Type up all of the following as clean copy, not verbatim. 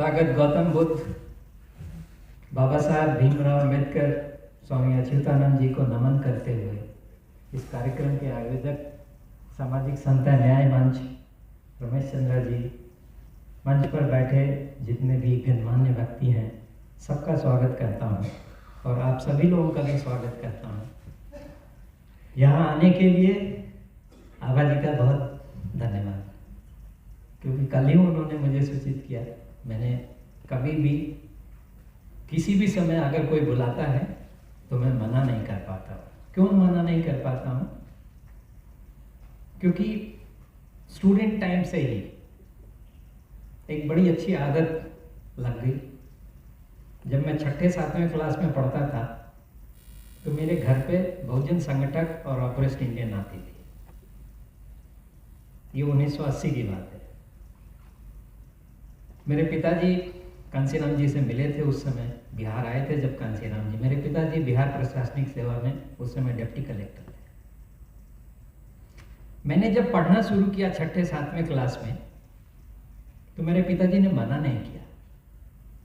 तथागत गौतम बुद्ध, बाबा साहब भीमराव अम्बेडकर, स्वामी अच्युतानंद जी को नमन करते हुए इस कार्यक्रम के आयोजक सामाजिक समता न्याय मंच रमेश चंद्रा जी, मंच पर बैठे जितने भी गणमान्य व्यक्ति हैं, सबका स्वागत करता हूं और आप सभी लोगों का भी स्वागत करता हूं। यहाँ आने के लिए आभा जी का बहुत धन्यवाद, क्योंकि कल ही उन्होंने मुझे सूचित किया। मैंने कभी भी किसी भी समय अगर कोई बुलाता है तो मैं मना नहीं कर पाता हूँ। क्यों मना नहीं कर पाता हूँ? क्योंकि स्टूडेंट टाइम से ही एक बड़ी अच्छी आदत लग गई। जब मैं 6ठे-7वें क्लास में पढ़ता था तो मेरे घर पे बहुजन संगठक और ऑपरेस्ट इंडियन आती थी। ये 1980 की बात है। मेरे पिताजी कांसीराम जी से मिले थे, उस समय बिहार आए थे जब कांसीराम जी, मेरे पिताजी बिहार प्रशासनिक सेवा में उस समय डिप्टी कलेक्टर थे। मैंने जब पढ़ना शुरू किया 6ठे-7वें क्लास में तो मेरे पिताजी ने मना नहीं किया,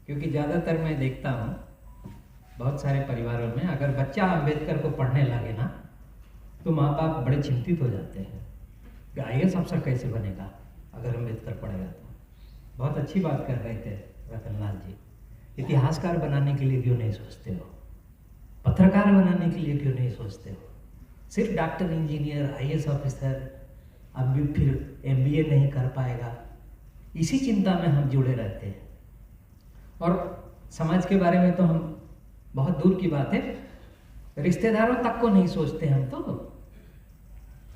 क्योंकि ज़्यादातर मैं देखता हूँ बहुत सारे परिवारों में अगर बच्चा अम्बेडकर को पढ़ने लगे ना तो माँ बाप बड़े चिंतित हो जाते हैं कि IAS अफसर कैसे बनेगा अगर अम्बेडकर पढ़ेगा। तो बहुत अच्छी बात कर रहे थे रतनलाल जी, इतिहासकार बनाने के लिए क्यों नहीं सोचते हो, पत्रकार बनाने के लिए क्यों नहीं सोचते हो, सिर्फ डॉक्टर, इंजीनियर, IAS ऑफिसर, अब भी फिर MBA नहीं कर पाएगा, इसी चिंता में हम जुड़े रहते हैं। और समाज के बारे में तो हम बहुत दूर की बात है, रिश्तेदारों तक को नहीं सोचते हम। तो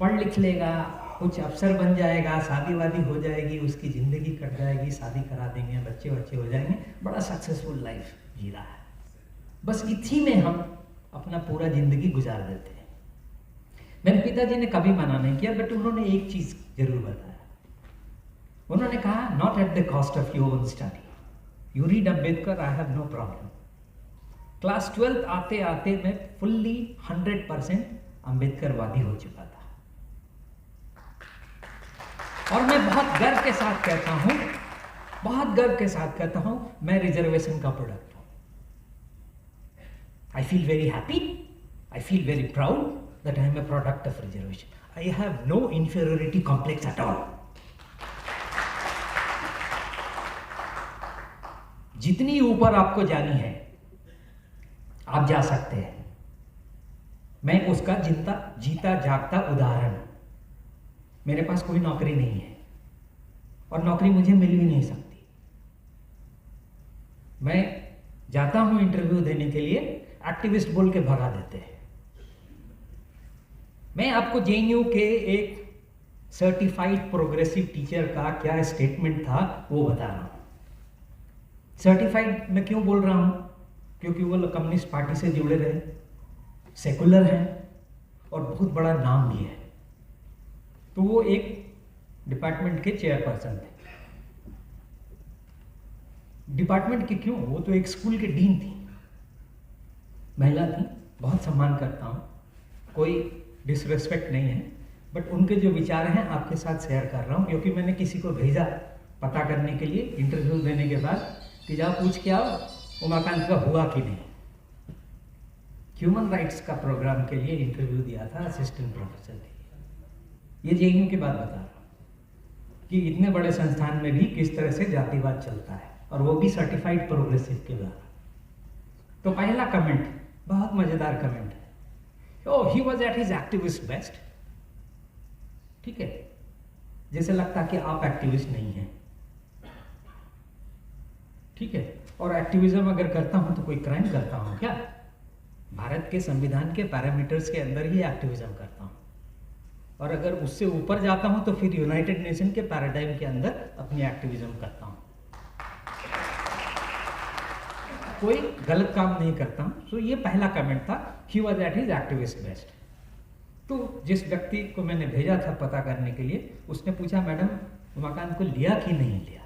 पढ़ लिख लेगा, कुछ अफसर बन जाएगा, शादी वादी हो जाएगी, उसकी ज़िंदगी कट जाएगी, शादी करा देंगे, बच्चे बच्चे हो जाएंगे, बड़ा सक्सेसफुल लाइफ जी रहा है। बस इसी में हम अपना पूरा ज़िंदगी गुजार देते हैं। मेरे पिताजी ने कभी मना नहीं किया, बट उन्होंने एक चीज़ जरूर बताया। उन्होंने कहा, not at the cost of your own study, you read Ambedkar, I have no problem. Class 12 आते आते मैं फुल्ली 100% अम्बेडकरवादी हो चुका था। और मैं बहुत गर्व के साथ कहता हूं, बहुत गर्व के साथ कहता हूं, मैं रिजर्वेशन का प्रोडक्ट हूं। I feel very happy, I feel very proud that I am a product of reservation. I have no inferiority complex at all. जितनी ऊपर आपको जानी है आप जा सकते हैं। मैं उसका जीता जागता उदाहरण हूं। मेरे पास कोई नौकरी नहीं है और नौकरी मुझे मिल भी नहीं सकती। मैं जाता हूं इंटरव्यू देने के लिए, एक्टिविस्ट बोल के भगा देते हैं। मैं आपको JNU के एक सर्टिफाइड प्रोग्रेसिव टीचर का क्या स्टेटमेंट था वो बता रहा हूं। सर्टिफाइड मैं क्यों बोल रहा हूं? क्योंकि वो लोग कम्युनिस्ट पार्टी से जुड़े रहे, सेकुलर हैं और बहुत बड़ा नाम भी है। तो वो एक डिपार्टमेंट के चेयरपर्सन थे। डिपार्टमेंट के क्यों, वो तो एक स्कूल के डीन थी, महिला थी। बहुत सम्मान करता हूँ, कोई डिसरेस्पेक्ट नहीं है, बट उनके जो विचार हैं आपके साथ शेयर कर रहा हूँ। क्योंकि मैंने किसी को भेजा पता करने के लिए इंटरव्यू देने के बाद कि जाओ पूछ के आओ उमाकांत का हुआ कि नहीं। ह्यूमन राइट्स का प्रोग्राम के लिए इंटरव्यू दिया था असिस्टेंट प्रोफेसर के लिए। ये JNU की बात बता रहा हूँ कि इतने बड़े संस्थान में भी किस तरह से जातिवाद चलता है, और वो भी सर्टिफाइड प्रोग्रेसिव के द्वारा। तो पहला कमेंट बहुत मजेदार कमेंट है, oh he was at his activist best. ठीक है, जैसे लगता कि आप एक्टिविस्ट नहीं हैं। ठीक है, और एक्टिविज्म अगर करता हूं तो कोई क्राइम करता हूं क्या? भारत के संविधान के पैरामीटर्स के अंदर ही एक्टिविज्म करता हूं, और अगर उससे ऊपर जाता हूं तो फिर यूनाइटेड नेशन के पैराडाइम के अंदर अपनी एक्टिविज्म करता हूं। कोई गलत काम नहीं करता हूं। तो ये पहला कमेंट था, ही was at his activist best. तो जिस व्यक्ति को मैंने भेजा था पता करने के लिए, उसने पूछा, मैडम उमाकांत को लिया कि नहीं लिया?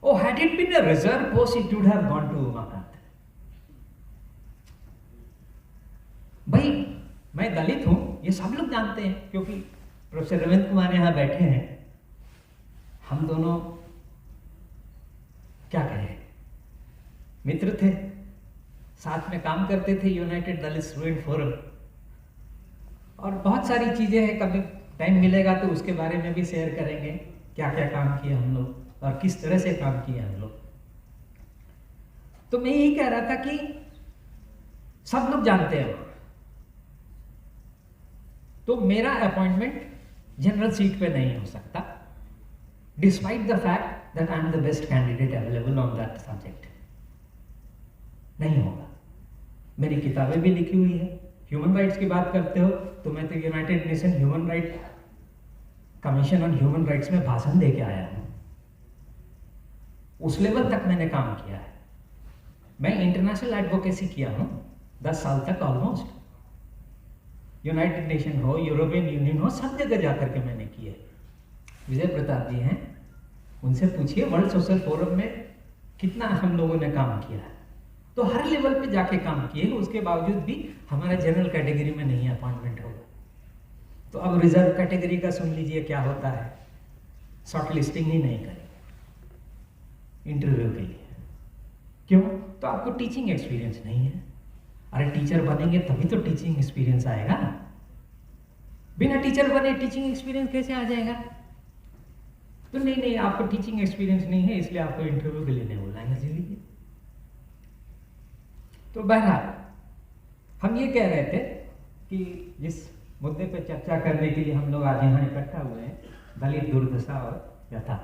Oh, had it been a reserve post, it would have gone to Umakant. भाई मैं दलित हूं, ये सब लोग जानते हैं, क्योंकि प्रोफेसर रविंद्र कुमार यहाँ बैठे हैं। हम दोनों क्या कहें, मित्र थे, साथ में काम करते थे, यूनाइटेड दलित स्टूडेंट फोरम, और बहुत सारी चीज़ें हैं, कभी टाइम मिलेगा तो उसके बारे में भी शेयर करेंगे, क्या क्या काम किए हम लोग और किस तरह से काम किए हम लोग। तो मैं यही कह रहा था कि सब लोग जानते हैं, तो मेरा अपॉइंटमेंट जनरल सीट पे नहीं हो सकता, despite the fact that I am the best candidate available on that subject, नहीं होगा। मेरी किताबें भी लिखी हुई है। ह्यूमन राइट्स की बात करते हो तो मैं तो United nation human right commission on human rights में भाषण दे के आया हूं, उस लेवल तक मैंने काम किया है। मैं इंटरनेशनल एडवोकेसी किया हूं 10 साल तक ऑलमोस्ट, यूनाइटेड नेशन हो, यूरोपियन यूनियन हो, सब जगह जाकर के मैंने किए। विजय प्रताप जी हैं, उनसे पूछिए वर्ल्ड सोशल फोरम में कितना हम लोगों ने काम किया है, तो हर लेवल पे जाके काम किए, उसके बावजूद भी हमारा जनरल कैटेगरी में नहीं अपॉइंटमेंट होगा। तो अब रिजर्व कैटेगरी का सुन लीजिए क्या होता है, शॉर्ट लिस्टिंग ही नहीं करेंगे इंटरव्यू के लिए। क्यों? तो आपको टीचिंग एक्सपीरियंस नहीं है। अरे टीचर बनेंगे तभी तो टीचिंग एक्सपीरियंस आएगा, बिना टीचर बने टीचिंग एक्सपीरियंस कैसे आ जाएगा? तो नहीं, आपको टीचिंग एक्सपीरियंस नहीं है, इसलिए आपको इंटरव्यू के लिए नहीं बुलाएंगे, जी। तो बहरहाल हम ये कह रहे थे कि जिस मुद्दे पर चर्चा करने के लिए हम लोग आज यहाँ इकट्ठा हुए हैं, दलित दुर्दशा और व्यथा,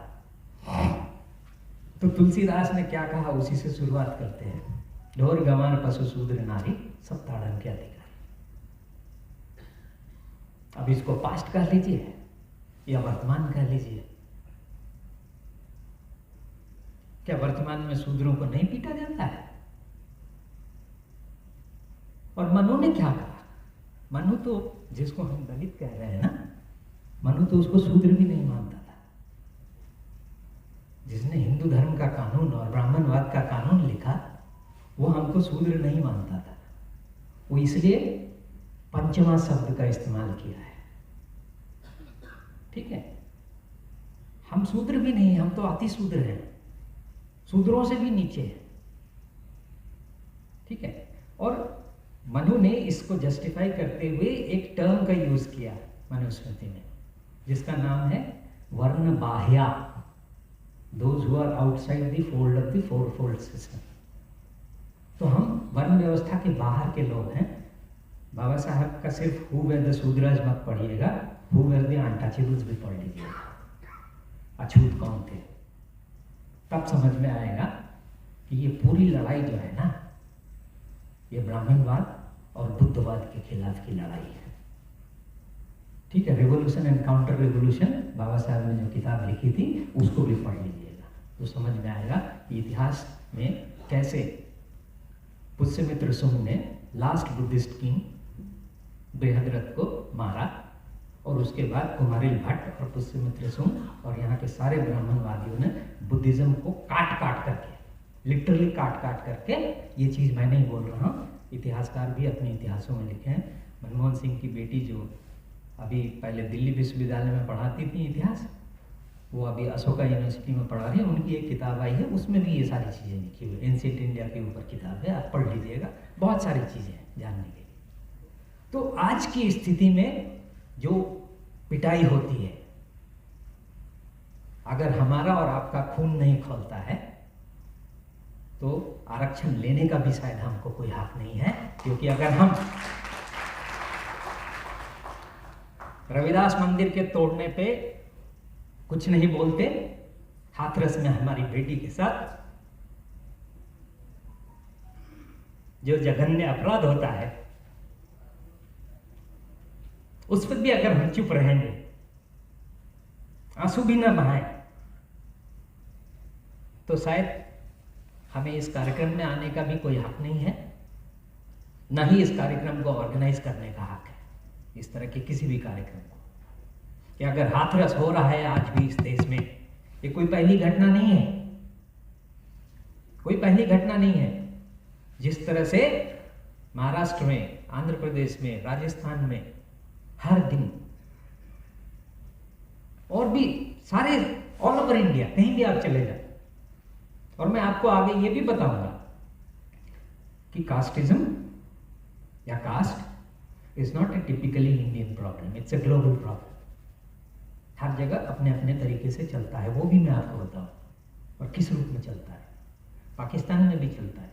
तो तुलसीदास ने क्या कहा उसी से शुरुआत करते हैं। ढोर गंवार पशु शूद्र नारी सब ताड़न के अधिकारी। अब इसको पास्ट कह लीजिए या वर्तमान कह लीजिए, क्या वर्तमान में शूद्रों को नहीं पीटा जाता है? और मनु ने क्या कहा? मनु तो जिसको हम दलित कह रहे हैं ना, मनु तो उसको शूद्र भी नहीं मानता था। जिसने हिंदू धर्म का कानून और ब्राह्मणवाद का कानून लिखा, वो हमको शूद्र नहीं मानता था। वो इसलिए पंचमा शब्द का इस्तेमाल किया है, ठीक है। हम शूद्र भी नहीं, हम तो अति शूद्र हैं, शूद्रों से भी नीचे है, ठीक है। और मनु ने इसको जस्टिफाई करते हुए एक टर्म का यूज किया मनुस्मृति में, जिसका नाम है वर्ण बाह्या, those who are outside the fold of the fourfold system. तो हम वर्ण व्यवस्था के बाहर के लोग हैं। बाबा साहब का सिर्फ हु वेर द शूद्रज मत पढ़िएगा, हु वेर द अनटचेबल्स भी पढ़ लीजिएगा, अछूत कौन थे, तब समझ में आएगा कि ये पूरी लड़ाई जो है ना, ये ब्राह्मणवाद और बुद्धवाद के खिलाफ की लड़ाई है, ठीक है। रेवोल्यूशन एंड काउंटर रेवोल्यूशन, बाबा साहब ने जो किताब लिखी थी उसको भी पढ़ लीजिएगा, तो समझ में आएगा कि इतिहास में कैसे पुष्यमित्र सुंग ने लास्ट बुद्धिस्ट किंग बृहद्रथ को मारा, और उसके बाद कुमारिल भट्ट और पुष्यमित्र सुंग और यहाँ के सारे ब्राह्मणवादियों ने बुद्धिज्म को काट काट करके, लिटरली काट काट करके, ये चीज़ मैं नहीं बोल रहा हूँ, इतिहासकार भी अपने इतिहासों में लिखे हैं। मनमोहन सिंह की बेटी जो अभी पहले दिल्ली विश्वविद्यालय में पढ़ाती थी इतिहास, वो अभी अशोका यूनिवर्सिटी में पढ़ा रही है, उनकी एक किताब आई है, उसमें भी ये सारी चीज़ें लिखी हुई, एंशिएंट इंडिया के ऊपर किताब है, आप पढ़ लीजिएगा, बहुत सारी चीज़ें हैं जानने के लिए। तो आज की स्थिति में जो पिटाई होती है, अगर हमारा और आपका खून नहीं खौलता है तो आरक्षण लेने का भी शायद हमको कोई हक नहीं है, क्योंकि अगर हम रविदास मंदिर के तोड़ने पे कुछ नहीं बोलते, हाथरस में हमारी बेटी के साथ जो जघन्य अपराध होता है उस पर भी अगर हम चुप रहेंगे, आंसू भी ना बहाएं, तो शायद हमें इस कार्यक्रम में आने का भी कोई हक नहीं है, ना ही इस कार्यक्रम को ऑर्गेनाइज करने का हक है, इस तरह के किसी भी कार्यक्रम को। कि अगर हाथरस हो रहा है आज भी इस देश में, ये कोई पहली घटना नहीं है, कोई पहली घटना नहीं है। जिस तरह से महाराष्ट्र में, आंध्र प्रदेश में, राजस्थान में हर दिन, और भी सारे ऑल ओवर इंडिया, कहीं भी आप चले जाए, और मैं आपको आगे ये भी बताऊंगा कि कास्टिज्म या caste is not a typically Indian problem, it's a global problem. हर जगह अपने अपने तरीके से चलता है, वो भी मैं आपको बताऊंगा। और किस रूप में चलता है। पाकिस्तान में भी चलता है,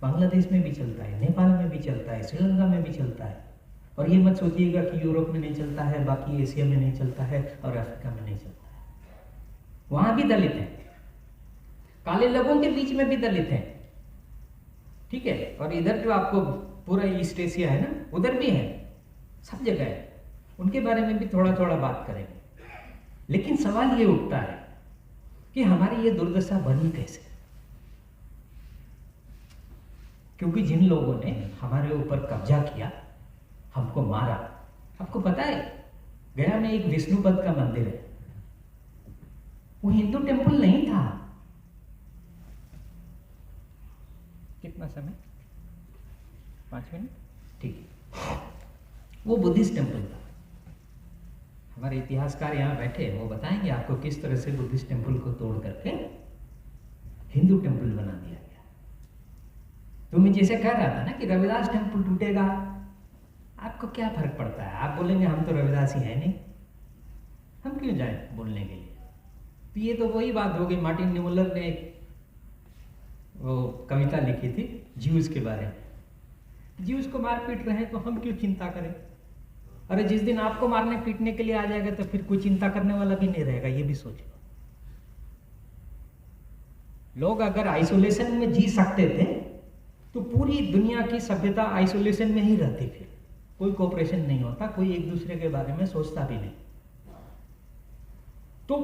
बांग्लादेश में भी चलता है, नेपाल में भी चलता है, श्रीलंका में भी चलता है। और ये मत सोचिएगा कि यूरोप में नहीं चलता है, बाकी एशिया में नहीं चलता है और अफ्रीका में नहीं चलता है। वहाँ भी दलित हैं, काले लोगों के बीच में भी दलित हैं, ठीक है। और इधर जो आपको पूरा ईस्ट एशिया है ना, उधर भी है, सब जगह है। उनके बारे में भी थोड़ा थोड़ा बात करेंगे। लेकिन सवाल ये उठता है कि हमारी ये दुर्दशा बनी कैसे? क्योंकि जिन लोगों ने हमारे ऊपर कब्जा किया, हमको मारा। आपको पता है गया में एक विष्णुपद का मंदिर है, वो हिंदू टेम्पल नहीं था। कितना समय? 5 मिनट, ठीक है। वो बुद्धिस्ट टेम्पल था। हमारे इतिहासकार यहाँ बैठे हैं, वो बताएंगे आपको किस तरह से बुद्धिस्ट टेम्पल को तोड़ करके हिंदू टेम्पल बना दिया गया। तो मैं जैसे कह रहा था ना कि रविदास टेम्पल टूटेगा, आपको क्या फर्क पड़ता है? आप बोलेंगे हम तो रविदासी हैं नहीं, हम क्यों जाए बोलने के लिए? तो ये तो वही बात हो गई। मार्टिन न्यूमलर ने एक वो कविता लिखी थी ज्यूज के बारे में। ज्यूज को मार पीट रहे हैं तो हम क्यों चिंता करें? अरे जिस दिन आपको मारने पीटने के लिए आ जाएगा तो फिर कोई चिंता करने वाला भी नहीं रहेगा। ये भी सोच लो। लोग अगर आइसोलेशन में जी सकते थे तो पूरी दुनिया की सभ्यता आइसोलेशन में ही रहती, फिर कोई कोऑपरेशन नहीं होता, कोई एक दूसरे के बारे में सोचता भी नहीं। तो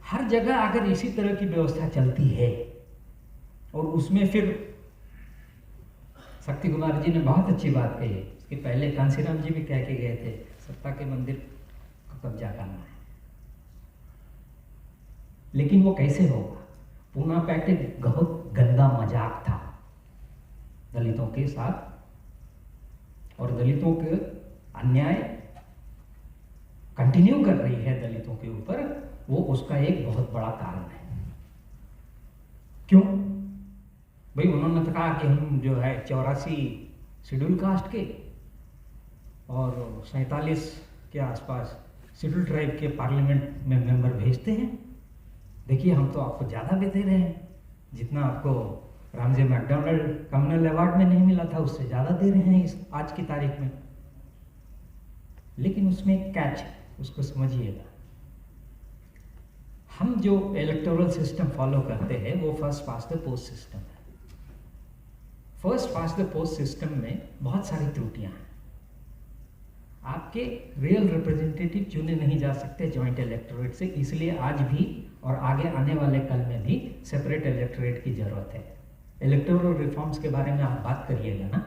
हर जगह अगर इसी तरह की व्यवस्था चलती है और उसमें फिर शक्ति कुमार जी ने बहुत अच्छी बात कही है। इसके पहले कांसीराम जी भी कह के गए थे, सत्ता के मंदिर को कब्जा करना है। लेकिन वो कैसे होगा? पूना पैक्ट बहुत गंदा मजाक था दलितों के साथ, और दलितों के अन्याय कंटिन्यू कर रही है दलितों के ऊपर, वो उसका एक बहुत बड़ा कारण है। क्यों भाई? उन्होंने तो कहा कि हम जो है 84 शेड्यूल कास्ट के और 47 के आसपास शेड्यूल ट्राइब के पार्लियामेंट में मेंबर भेजते हैं। देखिए हम तो आपको ज़्यादा भी दे रहे हैं, जितना आपको रामजे मैकडोनल्ड कम्युनल अवार्ड में नहीं मिला था उससे ज़्यादा दे रहे हैं इस आज की तारीख में। लेकिन उसमें एक कैच है, उसको समझिएगा। हम जो इलेक्टोरल सिस्टम फॉलो करते हैं वो first past the post system है। First past the post system में बहुत सारी त्रुटियां हैं। आपके रियल रिप्रेजेंटेटिव चुने नहीं जा सकते जॉइंट इलेक्टोरेट से, इसलिए आज भी और आगे आने वाले कल में भी सेपरेट इलेक्टोरेट की जरूरत है। इलेक्टोरल रिफॉर्म्स के बारे में आप बात करिएगा ना,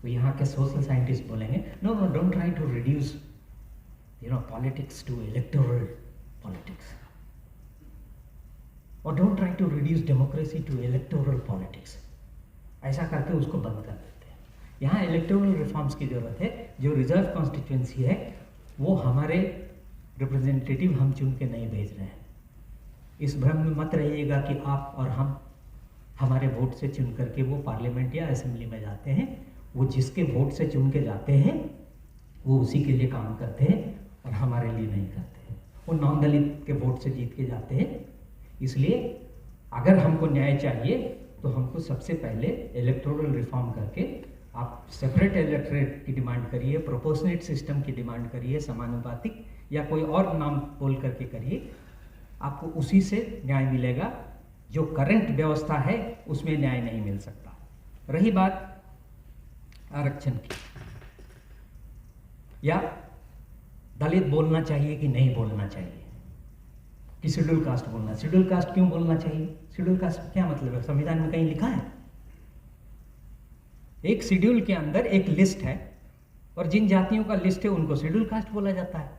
तो यहाँ के सोशल साइंटिस्ट बोलेंगे no no don't try to reduce politics to electoral politics, और don't try to reduce democracy to electoral politics. ऐसा करके उसको बंद कर देते हैं। यहाँ इलेक्टोरल रिफॉर्म्स की जरूरत है। जो रिजर्व कॉन्स्टिट्यूंसी है वो हमारे रिप्रेजेंटेटिव हम चुन के नहीं भेज रहे हैं। इस भ्रम में मत रहिएगा कि आप और हम हमारे वोट से चुन करके वो पार्लियामेंट या असेंबली में जाते हैं। वो जिसके वोट से चुन के जाते हैं वो उसी के लिए काम करते हैं और हमारे लिए नहीं करते हैं। वो नॉन दलित के वोट से जीत के जाते हैं। इसलिए अगर हमको न्याय चाहिए तो हमको सबसे पहले इलेक्टोरल रिफॉर्म करके आप सेपरेट इलेक्टोरेट की डिमांड करिए, प्रोपोर्शनेट सिस्टम की डिमांड करिए, समानुपातिक या कोई और नाम बोल करके करिए, आपको उसी से न्याय मिलेगा। जो करंट व्यवस्था है उसमें न्याय नहीं मिल सकता। रही बात आरक्षण की, या दलित बोलना चाहिए कि नहीं बोलना चाहिए, कि शेड्यूल कास्ट बोलना। शेड्यूल कास्ट क्यों बोलना चाहिए? शेड्यूल कास्ट क्या मतलब है? संविधान में कहीं लिखा है? एक शेड्यूल के अंदर एक लिस्ट है और जिन जातियों का लिस्ट है उनको शेड्यूल कास्ट बोला जाता है,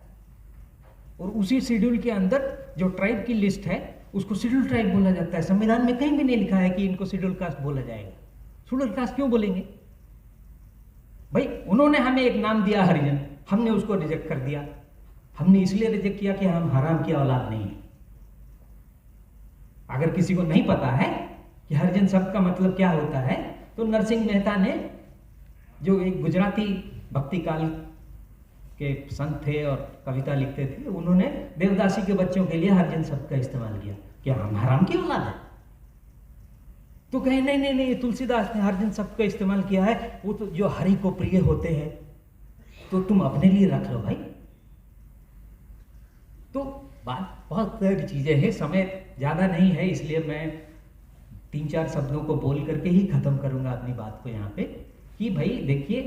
और उसी शेड्यूल के अंदर जो ट्राइब की लिस्ट है उसको शेड्यूल ट्राइब बोला जाता है। संविधान में कहीं भी नहीं लिखा है कि इनको शेड्यूल कास्ट बोला जाएगा। शेड्यूल कास्ट क्यों बोलेंगे भाई? उन्होंने हमें एक नाम दिया हरिजन, हमने उसको रिजेक्ट कर दिया। हमने इसलिए रिजेक्ट किया कि हम हराम की औलाद नहीं है। अगर किसी को नहीं पता है कि हरिजन शब्द का मतलब क्या होता है, तो नरसिंह मेहता ने, जो एक गुजराती भक्ति काल के संत थे और कविता लिखते थे, उन्होंने देवदासी के बच्चों के लिए हरिजन शब्द का इस्तेमाल किया। क्या हम हराम की औलाद है? तो कहे नहीं नहीं नहीं, तुलसीदास ने हरिजन शब्द का इस्तेमाल किया है, वो तो जो हरि को प्रिय होते हैं, तो तुम अपने लिए रख लो भाई। तो बात बहुत सारी चीजें हैं, समय ज्यादा नहीं है, इसलिए मैं 3-4 शब्दों को बोल करके ही खत्म करूंगा अपनी बात को यहाँ पे, कि भाई देखिए,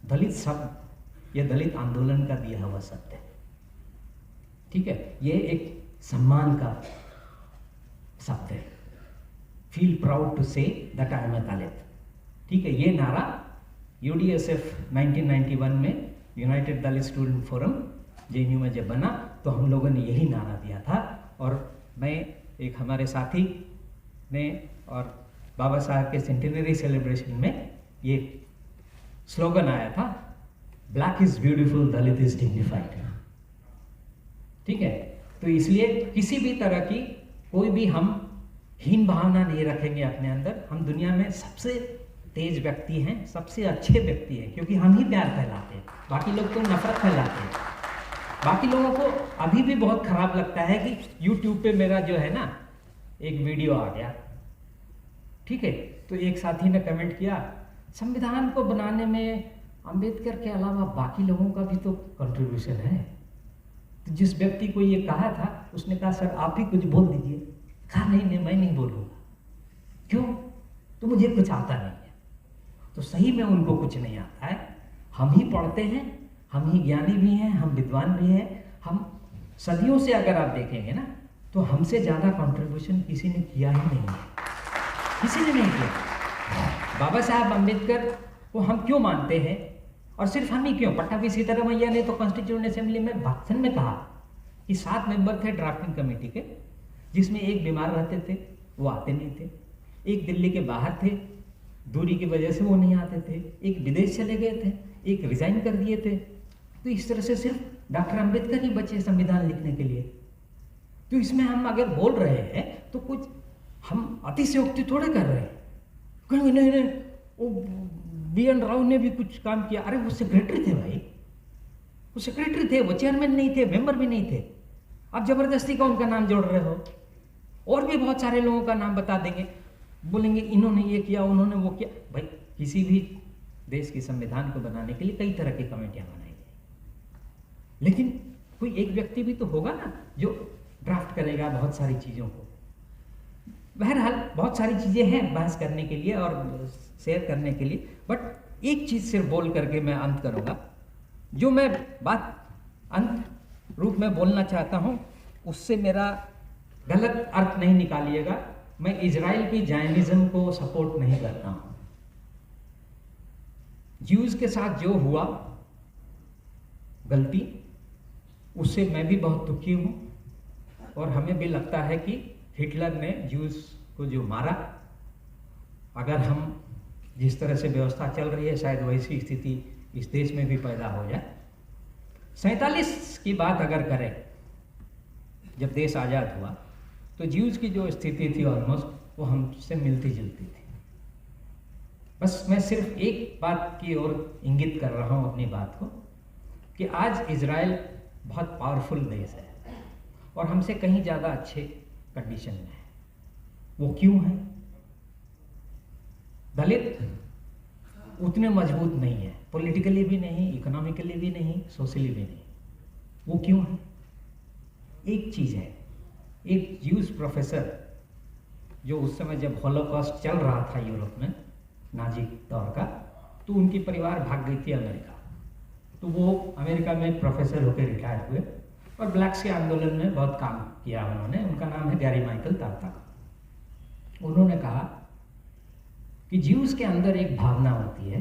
दलित शब्द यह दलित आंदोलन का दिया हुआ शब्द है, ठीक है। ये एक सम्मान का शब्द है। Feel proud to say that I am a Dalit, ठीक है। ये नारा UDSF 1991 में, United Dalit student forum JNU में जब बना, तो हम लोगों ने यही नारा दिया था। और मैं, एक हमारे साथी ने और बाबा साहब के सेंटेनरी सेलिब्रेशन में ये स्लोगन आया था, black is beautiful, Dalit is dignified, ठीक है। तो इसलिए किसी भी तरह की कोई भी हम हीन भावना नहीं रखेंगे अपने अंदर। हम दुनिया में सबसे तेज व्यक्ति हैं, सबसे अच्छे व्यक्ति हैं, क्योंकि हम ही प्यार फैलाते हैं, बाकी लोग तो नफरत फैलाते हैं। बाकी लोगों को अभी भी बहुत खराब लगता है कि YouTube पे मेरा जो है ना एक वीडियो आ गया, ठीक है। तो एक साथी ने कमेंट किया, संविधान को बनाने में अंबेडकर के अलावा बाकी लोगों का भी तो कंट्रीब्यूशन है। तो जिस व्यक्ति को ये कहा था, उसने कहा सर आप ही कुछ बोल दीजिए। कहा नहीं नहीं, मैं नहीं बोलूँगा। क्यों? तो मुझे कुछ आता नहीं है। तो सही में उनको कुछ नहीं आता है। हम ही पढ़ते हैं, हम ही ज्ञानी भी हैं, हम विद्वान भी हैं। हम सदियों से अगर आप देखेंगे ना, तो हमसे ज़्यादा कंट्रीब्यूशन किसी ने किया ही नहीं है, किसी ने नहीं किया। बाबा साहब अम्बेडकर को हम क्यों मानते हैं, और सिर्फ हम ही क्यों, पट्टाभी सीतारामैया ने तो कॉन्स्टिट्यूएंट असेंबली में भाषण में कहा कि 7 मेंबर थे ड्राफ्टिंग कमेटी के, जिसमें एक बीमार रहते थे, वो आते नहीं थे, एक दिल्ली के बाहर थे, दूरी की वजह से वो नहीं आते थे, एक विदेश चले गए थे, एक रिजाइन कर दिए थे। तो इस तरह से सिर्फ डॉक्टर अंबेडकर ही बचे संविधान लिखने के लिए। तो इसमें हम अगर बोल रहे हैं तो कुछ हम अतिशयोक्ति थोड़े कर रहे हैं। कहेंगे नहीं नहीं, वो BN राव ने भी कुछ काम किया। अरे वो सेक्रेटरी थे भाई, वो सेक्रेटरी थे, वो चेयरमैन नहीं थे, मेंबर भी नहीं थे। आप जबरदस्ती का उनका नाम जोड़ रहे हो। और भी बहुत सारे लोगों का नाम बता देंगे, बोलेंगे इन्होंने ये किया, उन्होंने वो किया। भाई किसी भी देश के संविधान को बनाने के लिए कई तरह की कमेटियां बनाई गई, लेकिन कोई एक व्यक्ति भी तो होगा ना जो ड्राफ्ट करेगा बहुत सारी चीज़ों को। बहरहाल बहुत सारी चीज़ें हैं बहस करने के लिए और शेयर करने के लिए, बट एक चीज़ सिर्फ बोल करके मैं अंत करूँगा। जो मैं बात अंत रूप में बोलना चाहता हूँ, उससे मेरा गलत अर्थ नहीं निकालिएगा। मैं इजराइल की जायनिज्म को सपोर्ट नहीं करता हूँ। ज्यूज के साथ जो हुआ गलती, उससे मैं भी बहुत दुखी हूँ, और हमें भी लगता है कि हिटलर ने ज्यूज को जो मारा, अगर हम जिस तरह से व्यवस्था चल रही है, शायद वैसी स्थिति इस देश में भी पैदा हो जाए। 47 की बात अगर करें, जब देश आज़ाद हुआ, तो ज्यूज की जो स्थिति थी ऑलमोस्ट वो हमसे मिलती जुलती थी। बस मैं सिर्फ एक बात की ओर इंगित कर रहा हूँ अपनी बात को, कि आज इजराइल बहुत पावरफुल देश है और हमसे कहीं ज़्यादा अच्छे कंडीशन में है। वो क्यों है? दलित उतने मजबूत नहीं है, पॉलिटिकली भी नहीं, इकोनॉमिकली भी नहीं, सोशली भी नहीं। वो क्यों है? एक चीज़ है, एक ज्यूज प्रोफेसर जो उस समय जब हॉलोकॉस्ट चल रहा था यूरोप में, नाजी दौर का, तो उनकी परिवार भाग गई थी अमेरिका। तो वो अमेरिका में प्रोफेसर होकर रिटायर हुए और ब्लैक्स के आंदोलन में बहुत काम किया उन्होंने। उनका नाम है गैरी माइकल ताता। उन्होंने कहा कि ज्यूज के अंदर एक भावना होती है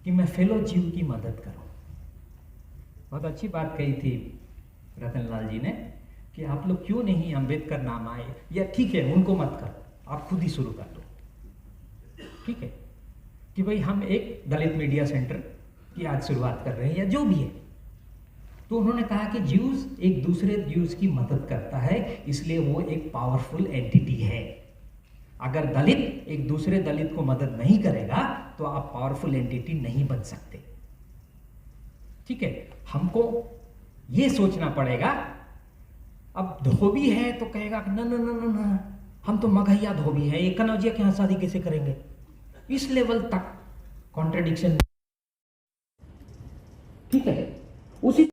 कि मैं फेलो ज्यू की मदद करूं। बहुत अच्छी बात कही थी रतनलाल जी ने कि आप लोग क्यों नहीं अम्बेडकर नाम आए, या ठीक है उनको मत करो, आप खुद ही शुरू कर दो, ठीक है, कि भाई हम एक दलित मीडिया सेंटर की आज शुरुआत कर रहे हैं, या जो भी है। तो उन्होंने कहा कि ज्यूस एक दूसरे ज्यूस की मदद करता है, इसलिए वो एक पावरफुल एंटिटी है। अगर दलित एक दूसरे दलित को मदद नहीं करेगा तो आप पावरफुल एंटिटी नहीं बन सकते। ठीक है, हमको ये सोचना पड़ेगा। अब धोबी है तो कहेगा ना ना ना ना ना, हम तो मगहिया धोबी है, एक कनौजिया के यहाँ शादी कैसे करेंगे? इस लेवल तक कॉन्ट्रडिक्शन। ठीक है, उसी